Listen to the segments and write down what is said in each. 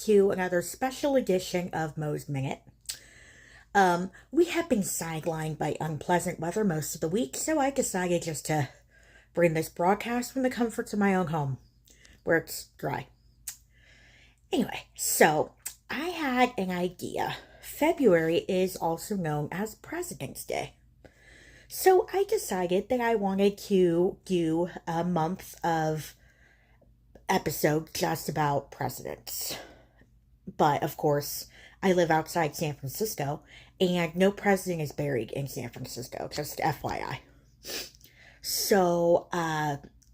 to another special edition of Mo's Minute. We have been sidelined by unpleasant weather most of the week, so I decided just to bring this broadcast from the comforts of my own home, where it's dry. Anyway, so I had an idea. February is also known as President's Day. So I decided that I wanted to do a month of episode just about presidents. But of course, I live outside San Francisco, and no president is buried in San Francisco, just FYI. So,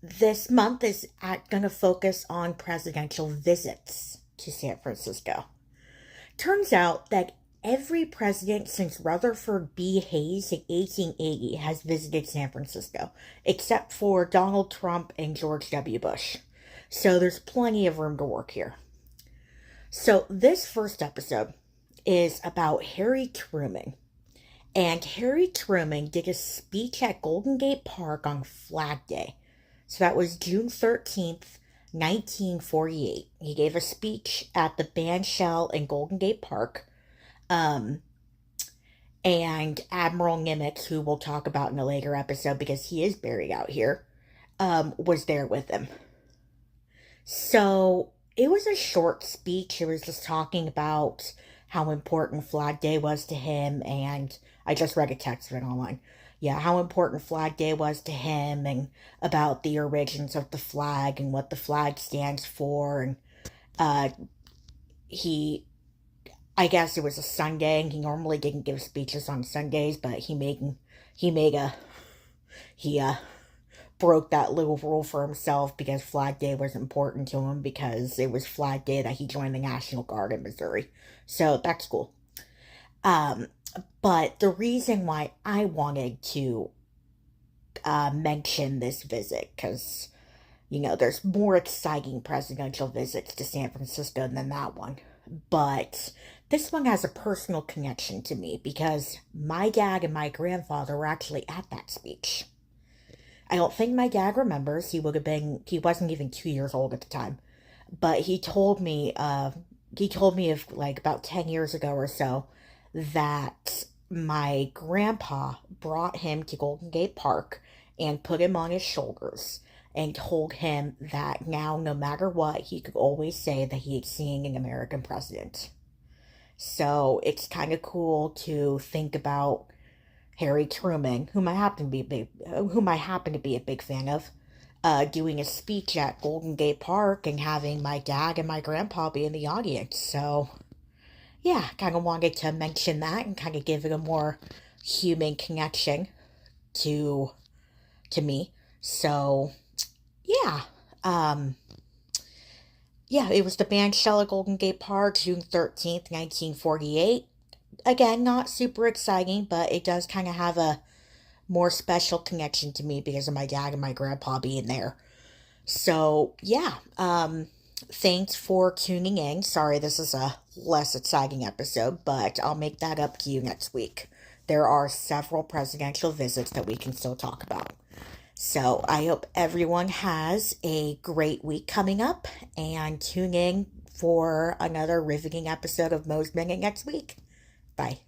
this month is going to focus on presidential visits to San Francisco. Turns out that every president since Rutherford B. Hayes in 1880 has visited San Francisco, except for Donald Trump and George W. Bush. So there's plenty of room to work here. So this first episode is about Harry Truman. And Harry Truman did a speech at Golden Gate Park on Flag Day. So that was June 13th, 1948. He gave a speech at the bandshell in Golden Gate Park. And Admiral Nimitz, who we'll talk about in a later episode because he is buried out here, was there with him. So it was a short speech. It was just talking about how important Flag Day was to him, and I just read a text of it online. Yeah, how important Flag Day was to him, and about the origins of the flag and what the flag stands for. And I guess it was a Sunday, and he normally didn't give speeches on Sundays, but he broke that little rule for himself because Flag Day was important to him because it was Flag Day that he joined the National Guard in Missouri. So that's cool. But the reason why I wanted to mention this visit, because, there's more exciting presidential visits to San Francisco than that one. But this one has a personal connection to me because my dad and my grandfather were actually at that speech. I don't think my dad remembers. He wasn't even 2 years old at the time. But he told me of like about 10 years ago or so that my grandpa brought him to Golden Gate Park and put him on his shoulders and told him that now, no matter what, he could always say that he had seen an American president. So it's kind of cool to think about Harry Truman, whom I happen to be a big fan of, doing a speech at Golden Gate Park and having my dad and my grandpa be in the audience. So, yeah, kind of wanted to mention that and kind of give it a more human connection to me. So, yeah, it was the bandshell at Golden Gate Park, June 13th, 1948. Again, not super exciting, but it does kind of have a more special connection to me because of my dad and my grandpa being there. So, yeah, thanks for tuning in. Sorry, this is a less exciting episode, but I'll make that up to you next week. There are several presidential visits that we can still talk about. So, I hope everyone has a great week coming up, and tune in for another riveting episode of Mo's Minute next week. Bye.